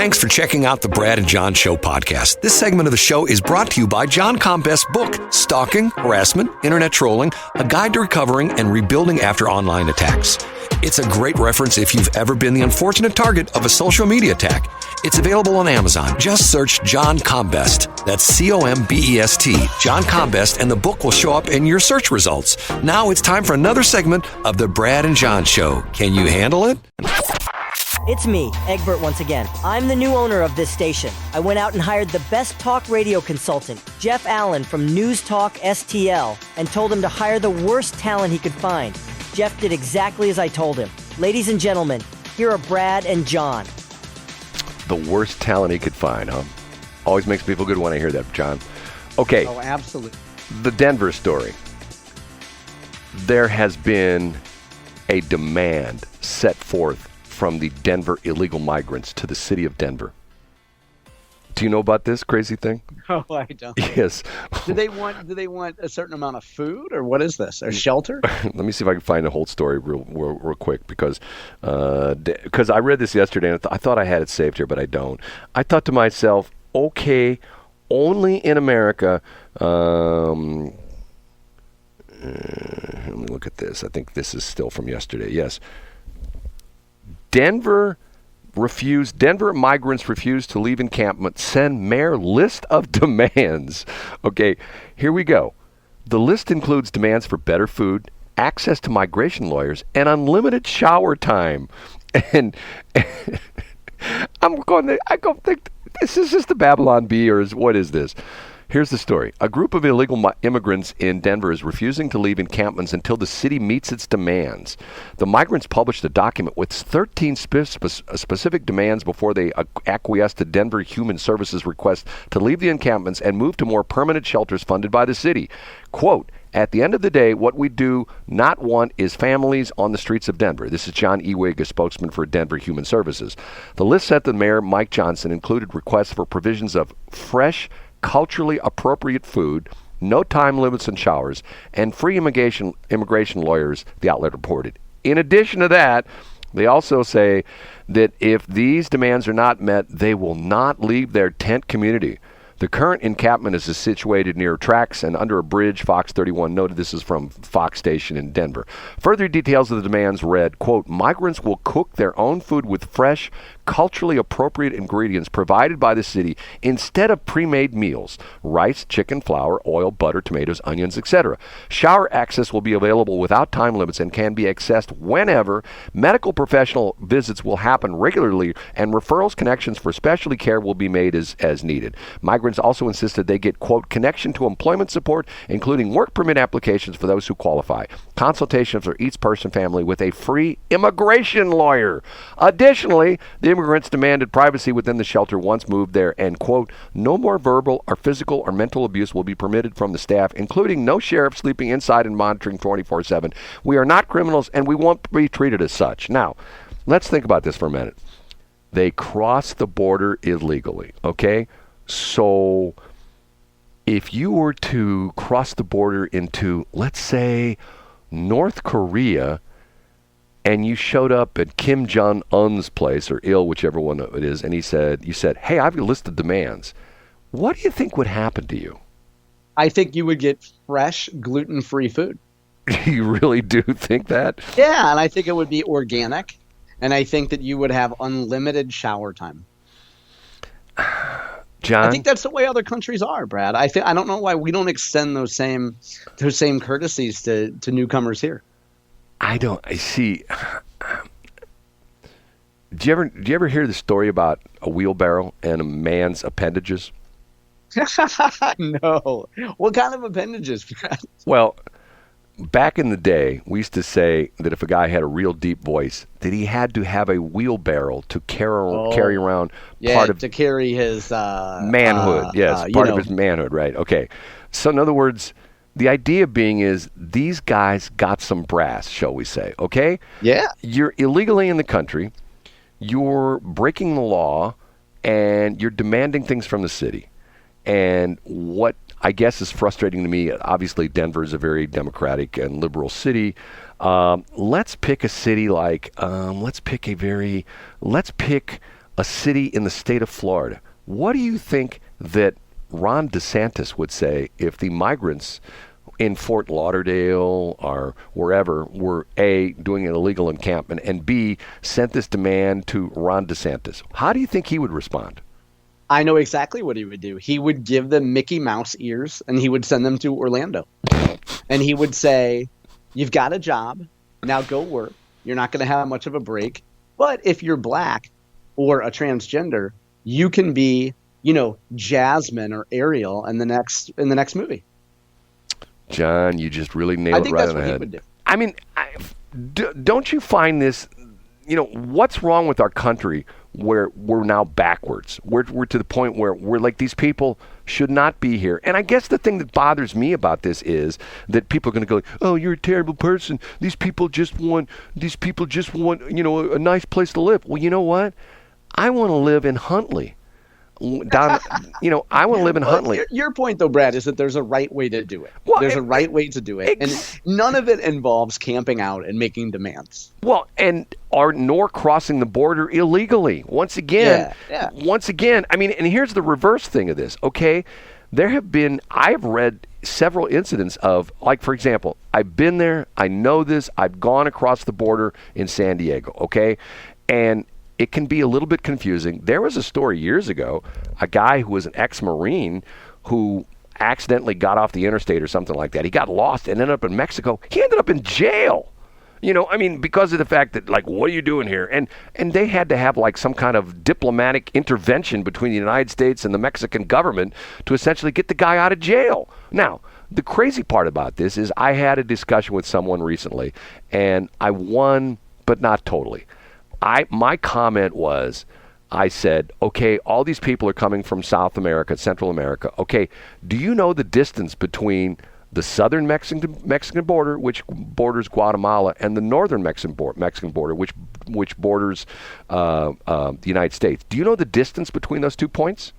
Thanks for checking out the Brad and John Show podcast. This segment of the show is brought to you by John Combest's book, Stalking, Harassment, Internet Trolling, A Guide to Recovering and Rebuilding After Online Attacks. It's a great reference if you've ever been the unfortunate target of a social media attack. It's available on Amazon. Just search John Combest. That's C-O-M-B-E-S-T, John Combest, and the book will show up in your search results. Now it's time for another segment of the Brad and John Show. Can you handle it? It's me, Egbert, once again. I'm the new owner of this station. I went out and hired the best talk radio consultant, Jeff Allen from News Talk STL, and told him to hire the worst talent he could find. Jeff did exactly as I told him. Ladies and gentlemen, here are Brad and John. The worst talent he could find, huh? Always makes me feel good when I hear that, John. Okay. Oh, absolutely. The Denver story. There has been a demand set forth from the Denver illegal migrants to the city of Denver. Do you know about this crazy thing? No, I don't. Yes. Do they want a certain amount of food, or what is this? Or shelter? Let me see if I can find the whole story real quick, because I read this yesterday and I thought I had it saved here, but I don't. I thought to myself, okay, only in America. Let me look at this. I think this is still from yesterday. Yes. Denver migrants refuse to leave encampment, send mayor list of demands. Okay, here we go. The list includes demands for better food, access to migration lawyers, and unlimited shower time. And I go think, this is just the Babylon Bee, or what is this? Here's the story. A group of illegal immigrants in Denver is refusing to leave encampments until the city meets its demands. The migrants published a document with 13 specific demands before they acquiesced to Denver Human Services request to leave the encampments and move to more permanent shelters funded by the city. Quote, at the end of the day, what we do not want is families on the streets of Denver. This is John Ewig, a spokesman for Denver Human Services. The list sent to Mayor Mike Johnson included requests for provisions of fresh, culturally appropriate food, no time limits on showers, and free immigration lawyers, the outlet reported. In addition to that, they also say that if these demands are not met, they will not leave their tent community. The current encampment is situated near tracks and under a bridge, Fox 31 noted. This is from Fox Station in Denver. Further details of the demands read, quote, migrants will cook their own food with fresh, culturally appropriate ingredients provided by the city instead of pre-made meals: rice, chicken, flour, oil, butter, tomatoes, onions, etc. Shower access will be available without time limits and can be accessed whenever. Medical professional visits will happen regularly, and referrals connections for specialty care will be made as needed. Migrants also insisted they get, quote, connection to employment support, including work permit applications for those who qualify, consultation for each person family with a free immigration lawyer. Additionally, the immigrants demanded privacy within the shelter once moved there, and, quote, no more verbal or physical or mental abuse will be permitted from the staff, including no sheriff sleeping inside and monitoring 24/7. We are not criminals, and we won't be treated as such. Now, let's think about this for a minute. They crossed the border illegally, okay? So if you were to cross the border into, let's say, North Korea, and you showed up at Kim Jong-un's place, or Il, whichever one it is, and you said, hey, I have a list of demands. What do you think would happen to you? I think you would get fresh, gluten-free food. You really do think that? Yeah, and I think it would be organic, and I think that you would have unlimited shower time. John? I think that's the way other countries are, Brad. I don't know why we don't extend those same courtesies to newcomers here. I see. Do you ever hear the story about a wheelbarrow and a man's appendages? No. What kind of appendages, Brad? Well, back in the day, we used to say that if a guy had a real deep voice, that he had to have a wheelbarrow to carry around to carry his manhood. Part of his manhood, right? Okay. So in other words, the idea being is these guys got some brass, shall we say, okay? Yeah. You're illegally in the country, you're breaking the law, and you're demanding things from the city. And what I guess is frustrating to me, obviously Denver is a very democratic and liberal city. Let's pick a city like, let's pick a city in the state of Florida. What do you think that Ron DeSantis would say if the migrants in Fort Lauderdale or wherever were A, doing an illegal encampment, and B, sent this demand to Ron DeSantis? How do you think he would respond? I know exactly what he would do. He would give them Mickey Mouse ears and he would send them to Orlando. And he would say, you've got a job, now go work. You're not going to have much of a break. But if you're black or a transgender, you can be, Jasmine or Ariel in the next movie. John, you just really nailed it right on the head. Would do. I mean, don't you find this, what's wrong with our country where we're now backwards? We're to the point where we're like, these people should not be here. And I guess the thing that bothers me about this is that people are going to go, oh, you're a terrible person. These people just want, a nice place to live. Well, you know what? I want to live in Huntley. I want to live in Huntley. Your point, though, Brad, is that there's a right way to do it. Well, there's a right way to do it. And none of it involves camping out and making demands. Well, nor crossing the border illegally. Once again, I mean, and here's the reverse thing of this, okay? I have read several incidents of, like, for example, I've been there, I know this, I've gone across the border in San Diego, okay? And it can be a little bit confusing. There was a story years ago, a guy who was an ex-Marine who accidentally got off the interstate or something like that. He got lost and ended up in Mexico. He ended up in jail. Because of the fact that, like, what are you doing here? And they had to have, like, some kind of diplomatic intervention between the United States and the Mexican government to essentially get the guy out of jail. Now, the crazy part about this is I had a discussion with someone recently, and I won, but not totally. My comment was, I said, okay, all these people are coming from South America, Central America. Okay, do you know the distance between the southern Mexican border, which borders Guatemala, and the northern Mexican border, which borders the United States? Do you know the distance between those 2 points?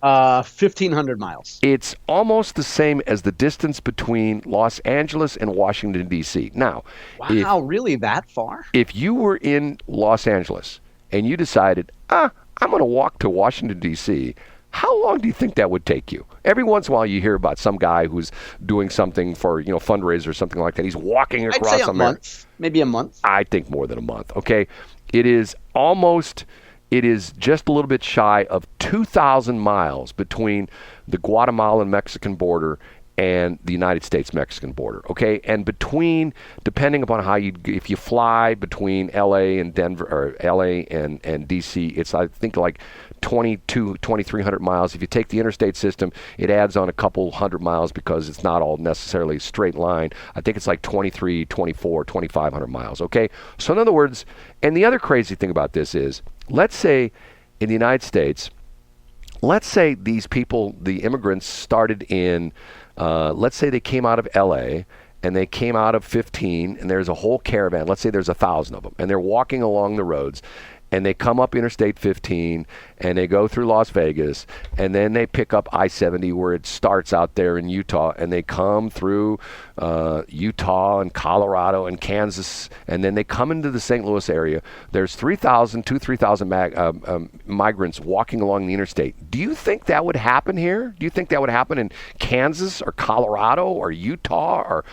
1,500 miles. It's almost the same as the distance between Los Angeles and Washington, D.C. Now, wow, really that far? If you were in Los Angeles and you decided, I'm going to walk to Washington, D.C., how long do you think that would take you? Every once in a while you hear about some guy who's doing something for, fundraiser or something like that. He's walking across I'd say a month, maybe a month. I think more than a month, okay? It is just a little bit shy of 2,000 miles between the Guatemalan Mexican border and the United States-Mexican border, okay? And depending upon if you fly between LA and Denver, or LA and DC, it's, I think, like 2,300 miles. If you take the interstate system, it adds on a couple hundred miles because it's not all necessarily a straight line. I think it's like 2,500 miles, okay? So in other words, and the other crazy thing about this is, let's say in the United States, let's say these people, the immigrants, started in, let's say they came out of LA and they came out of 15 and there's a whole caravan. Let's say there's 1,000 of them and they're walking along the roads and they come up Interstate 15 and they go through Las Vegas and then they pick up I-70 where it starts out there in Utah and they come through Utah and Colorado and Kansas and then they come into the St. Louis area. There's 3,000 migrants walking along the interstate. Do you think that would happen here? Do you think that would happen in Kansas or Colorado or Utah or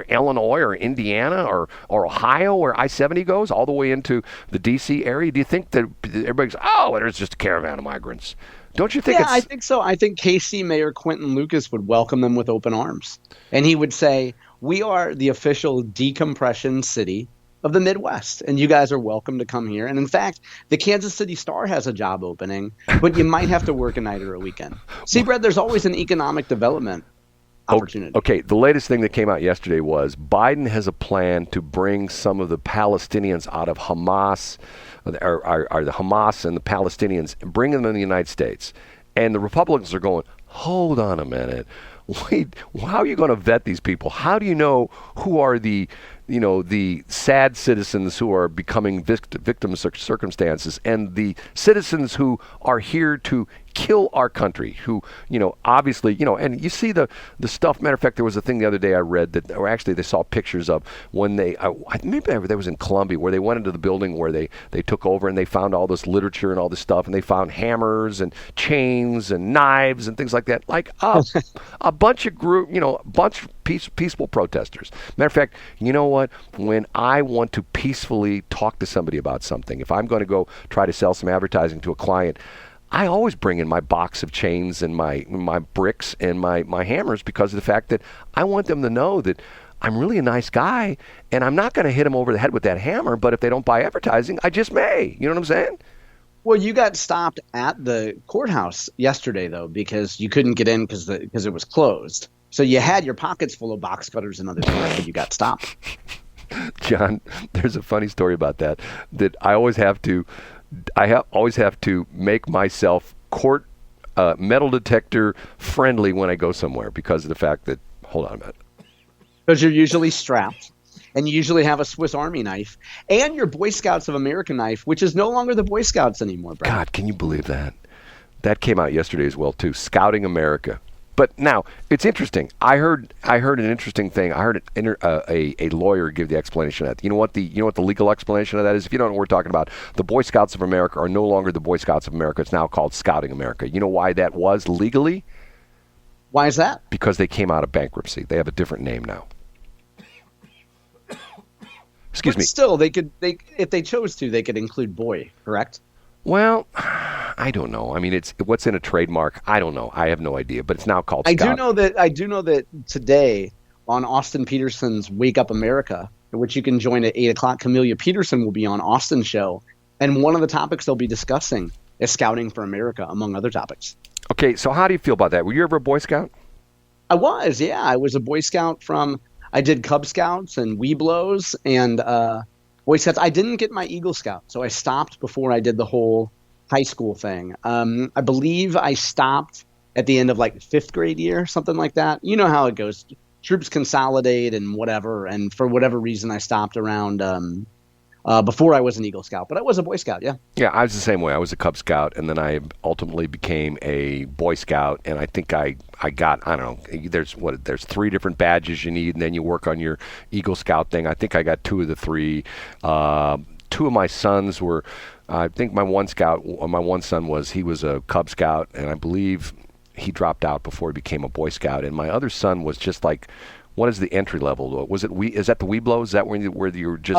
Illinois or Indiana or Ohio where I-70 goes all the way into the D.C. area? Do you think that everybody's, there's just a caravan of migrants? Don't you think I think so. I think KC Mayor Quentin Lucas would welcome them with open arms. And he would say, we are the official decompression city of the Midwest, and you guys are welcome to come here. And in fact, the Kansas City Star has a job opening, but you might have to work a night or a weekend. See, Brad, there's always an economic development opportunity. Okay, the latest thing that came out yesterday was Biden has a plan to bring some of the Palestinians out of Hamas, or the Hamas and the Palestinians, and bring them in the United States. And the Republicans are going, hold on a minute. Wait, how are you going to vet these people? How do you know who are the sad citizens who are becoming victims of circumstances and the citizens who are here to kill our country, who, obviously, and you see the stuff. Matter of fact, there was a thing the other day I read that, or actually they saw pictures of when maybe that was in Colombia, where they went into the building where they took over and they found all this literature and all this stuff, and they found hammers and chains and knives and things like that, like a bunch of peaceful protesters. Matter of fact, you know what? When I want to peacefully talk to somebody about something, if I'm going to go try to sell some advertising to a client, I always bring in my box of chains and my bricks and my hammers, because of the fact that I want them to know that I'm really a nice guy and I'm not going to hit them over the head with that hammer, but if they don't buy advertising, I just may. You know what I'm saying? Well, you got stopped at the courthouse yesterday, though, because you couldn't get in because it was closed. So you had your pockets full of box cutters and other things, but you got stopped. John, there's a funny story about that I always have to make myself court metal detector friendly when I go somewhere, because of the fact that, hold on a minute. Because you're usually strapped, and you usually have a Swiss Army knife and your Boy Scouts of America knife, which is no longer the Boy Scouts anymore, Brad. God, can you believe that? That came out yesterday as well, too. Scouting America. But now, it's interesting. I heard an interesting thing. I heard a lawyer give the explanation of that. You know what the legal explanation of that is? If you don't know what we're talking about, the Boy Scouts of America are no longer the Boy Scouts of America. It's now called Scouting America. You know why that was legally? Why is that? Because they came out of bankruptcy. They have a different name now. Excuse me. Still, if they chose to, they could include boy, correct? Well, I don't know. I mean, it's what's in a trademark. I don't know. I have no idea. But it's now called Scout. I do know that today on Austin Peterson's Wake Up America, which you can join at 8:00, Camelia Peterson will be on Austin's show, and one of the topics they'll be discussing is Scouting for America, among other topics. Okay, so how do you feel about that? Were you ever a Boy Scout? I was, yeah. I was a Boy Scout I did Cub Scouts and Weeblos and Boy Scouts. I didn't get my Eagle Scout, so I stopped before I did the whole high school thing. I believe I stopped at the end of like 5th grade year, something like that. You know how it goes. Troops consolidate and whatever, and for whatever reason I stopped around before I was an Eagle Scout, but I was a Boy Scout, yeah. Yeah, I was the same way. I was a Cub Scout, and then I ultimately became a Boy Scout, and I think I got, I don't know, there's 3 different badges you need, and then you work on your Eagle Scout thing. I think I got 2 of the 3. 2 of my sons were, I think my one son was a Cub Scout, and I believe he dropped out before he became a Boy Scout, and my other son was just like, what is the entry level? Is that the Weeblo? Is that where you were just?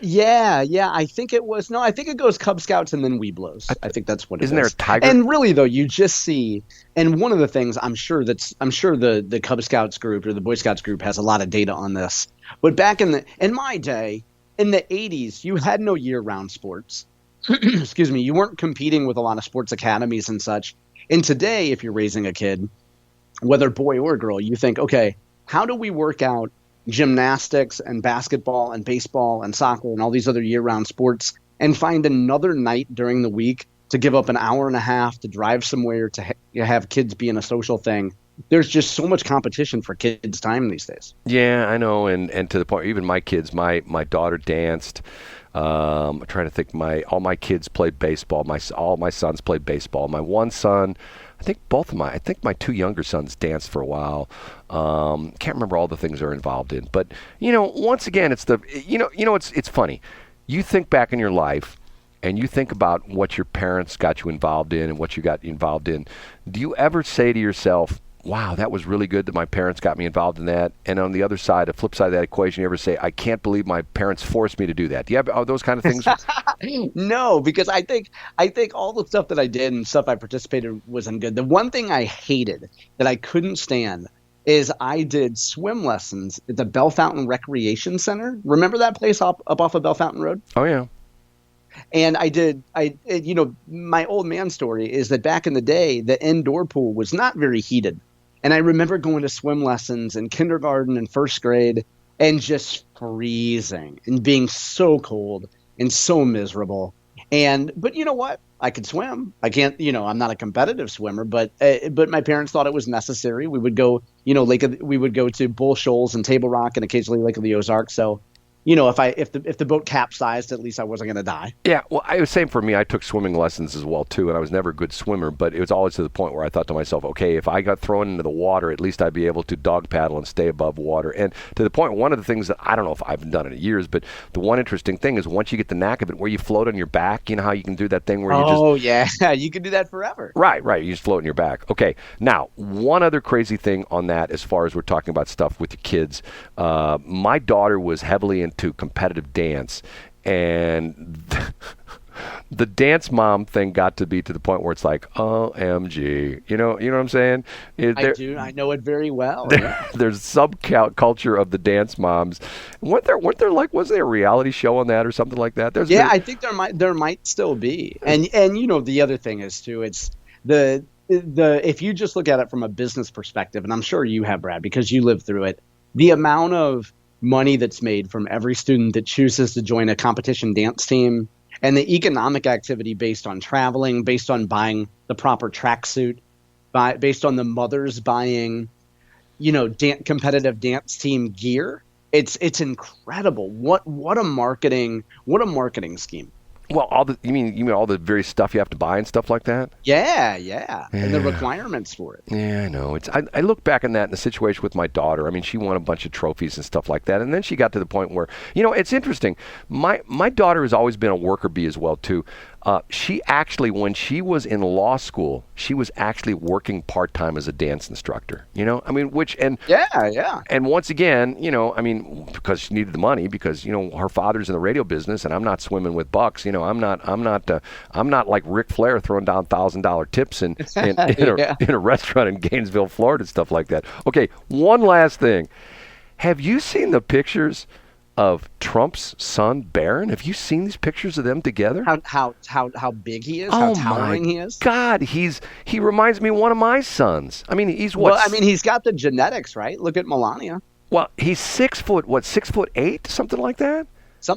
Yeah. I think it was. No, I think it goes Cub Scouts and then Weeblos. I think that's what it is. Isn't there a tiger? And really, though, you just see. And one of the things I'm sure the Cub Scouts group or the Boy Scouts group has a lot of data on this. But back in my day, in the 80s, you had no year-round sports. Excuse me. You weren't competing with a lot of sports academies and such. And today, if you're raising a kid, whether boy or girl, you think, okay, how do we work out gymnastics and basketball and baseball and soccer and all these other year-round sports and find another night during the week to give up an hour and a half to drive somewhere to have kids be in a social thing? There's just so much competition for kids' time these days. Yeah, I know, and to the point, even my kids, my daughter danced. I'm trying to think. All my kids played baseball. All my sons played baseball. My one son, I think my 2 younger sons danced for a while. Can't remember all the things they're involved in. But, once again, it's it's funny. You think back in your life and you think about what your parents got you involved in and what you got involved in. Do you ever say to yourself, wow, that was really good that my parents got me involved in that? And on the other side, the flip side of that equation, you ever say, I can't believe my parents forced me to do that? Do you have those kind of things? No, because I think all the stuff that I did and stuff I participated wasn't good. The one thing I hated that I couldn't stand is I did swim lessons at the Bell Fountain Recreation Center. Remember that place up off of Bell Fountain Road? Oh, yeah. And my old man story is that back in the day, the indoor pool was not very heated. And I remember going to swim lessons in kindergarten and 1st grade and just freezing and being so cold and so miserable. But you know what? I could swim. I can't, I'm not a competitive swimmer, but my parents thought it was necessary. We would go, we would go to Bull Shoals and Table Rock and occasionally Lake of the Ozarks. So, if the boat capsized, at least I wasn't going to die. Yeah, well, I was saying for me, I took swimming lessons as well too, and I was never a good swimmer, but it was always to the point where I thought to myself, okay, if I got thrown into the water, at least I'd be able to dog paddle and stay above water. And to the point, one of the things that I don't know if I've done it in years, but the one interesting thing is once you get the knack of it, where you float on your back, you know how you can do that thing where you just... Oh, yeah, you can do that forever. Right, you just float on your back. Okay, now, one other crazy thing on that as far as we're talking about stuff with your kids, my daughter was heavily into competitive dance, and the dance mom thing got to be to the point where it's like, OMG, you know what I'm saying? I do. I know it very well. There's subculture of the dance moms. Was there a reality show on that or something like that? I think there might still be. And the other thing is too, it's the if you just look at it from a business perspective, and I'm sure you have, Brad, because you lived through it, the amount of money that's made from every student that chooses to join a competition dance team, and the economic activity based on traveling, based on buying the proper tracksuit, based on the mothers buying, competitive dance team gear. It's incredible. What a marketing scheme. Well, you mean all the various stuff you have to buy and stuff like that? Yeah. And the requirements for it. Yeah, I know. I look back on that in the situation with my daughter. I mean, she won a bunch of trophies and stuff like that, and then she got to the point where, it's interesting. My daughter has always been a worker bee as well too. She actually, when she was in law school, she was actually working part-time as a dance instructor, Yeah. And once again, because she needed the money, because, her father's in the radio business and I'm not swimming with bucks, I'm not like Ric Flair throwing down $1,000 tips in a restaurant in Gainesville, Florida, stuff like that. Okay. One last thing. Have you seen the pictures of Trump's son Barron? Have you seen these pictures of them together? How big he is? How towering he is? God, he reminds me of one of my sons. I mean, he's what? Well, I mean, he's got the genetics, right? Look at Melania. Well, he's 6'8", something like that.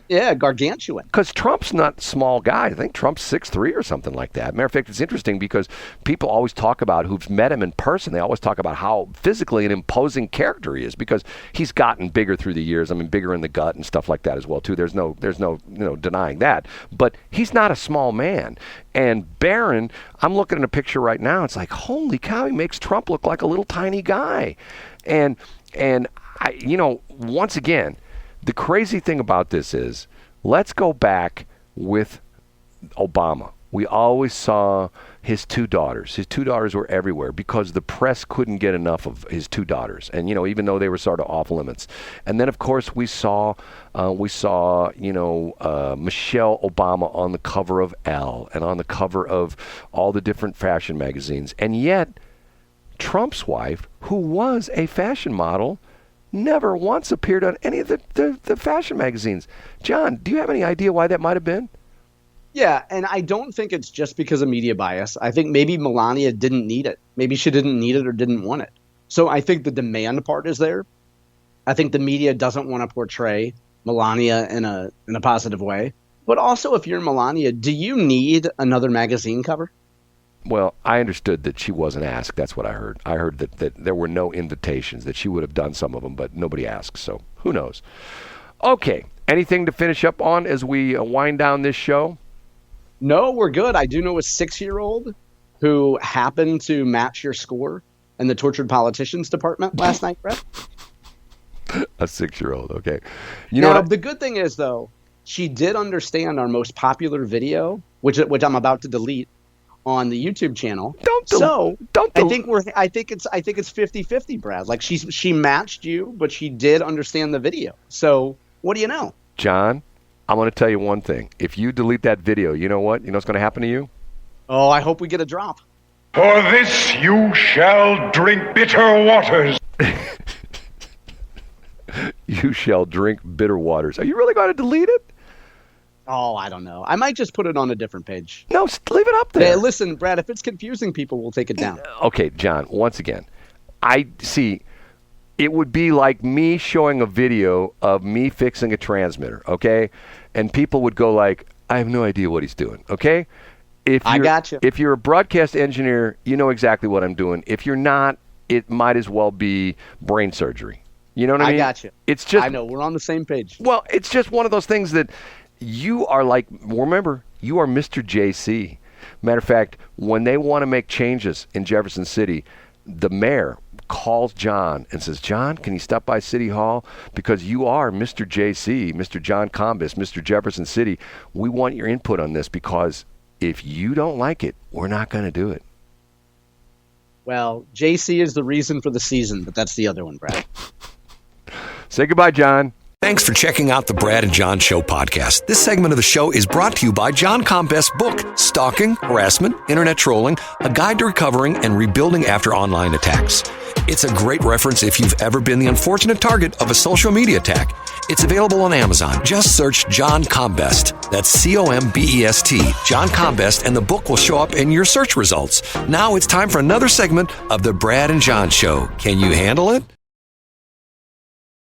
Gargantuan. Because Trump's not a small guy. I think Trump's 6'3" or something like that. Matter of fact, it's interesting because people always talk about who've met him in person. They always talk about how physically an imposing character he is because he's gotten bigger through the years. I mean, bigger in the gut and stuff like that as well too. There's no denying that. But he's not a small man. And Barron, I'm looking at a picture right now. It's like, holy cow, he makes Trump look like a little tiny guy. And once again, the crazy thing about this is, let's go back with Obama. We always saw his two daughters. His two daughters were everywhere because the press couldn't get enough of his two daughters. And, even though they were sort of off limits. And then, of course, we saw Michelle Obama on the cover of Elle and on the cover of all the different fashion magazines. And yet, Trump's wife, who was a fashion model, never once appeared on any of the fashion magazines. John, do you have any idea why that might have been? Yeah, and I don't think it's just because of media bias. I think maybe Melania didn't need it. Maybe she didn't need it or didn't want it. So I think the demand part is there. I think the media doesn't want to portray Melania in a positive way. But also, if you're Melania, do you need another magazine cover? Well, I understood that she wasn't asked. That's what I heard. I heard that there were no invitations, that she would have done some of them, but nobody asked. So who knows? Okay. Anything to finish up on as we wind down this show? No, we're good. I do know a 6-year-old who happened to match your score in the Tortured Politicians Department last night, Brett. A 6-year-old. Okay. The good thing is, though, she did understand our most popular video, which I'm about to delete, on the YouTube channel. I think it's 50-50, Brad. Like she matched you, but she did understand the video. So what do you know? John, I'm going to tell you one thing. If you delete that video, you know what? You know what's going to happen to you? Oh, I hope we get a drop. For this you shall drink bitter waters. You shall drink bitter waters. Are you really going to delete it? Oh, I don't know. I might just put it on a different page. No, leave it up there. Hey, listen, Brad, if it's confusing people, we'll take it down. Okay, John, once again, I see it would be like me showing a video of me fixing a transmitter, okay? And people would go like, I have no idea what he's doing, okay? I got you. If you're a broadcast engineer, you know exactly what I'm doing. If you're not, it might as well be brain surgery. You know what I mean? I got you. It's just, I know. We're on the same page. well, it's just one of those things that you are like, remember, you are Mr. JC. Matter of fact, when they want to make changes in Jefferson City, the mayor calls John and says, John, can you stop by City Hall? Because you are Mr. JC, Mr. John Combis, Mr. Jefferson City. We want your input on this because if you don't like it, we're not going to do it. Well, JC is the reason for the season, but that's the other one, Brad. Say goodbye, John. Thanks for checking out the Brad and John Show podcast. This segment of the show is brought to you by John Combest's book, Stalking, Harassment, Internet Trolling, A Guide to Recovering and Rebuilding After Online Attacks. It's a great reference if you've ever been the unfortunate target of a social media attack. It's available on Amazon. Just search John Combest. That's Combest, John Combest, and the book will show up in your search results. Now it's time for another segment of the Brad and John Show. Can you handle it?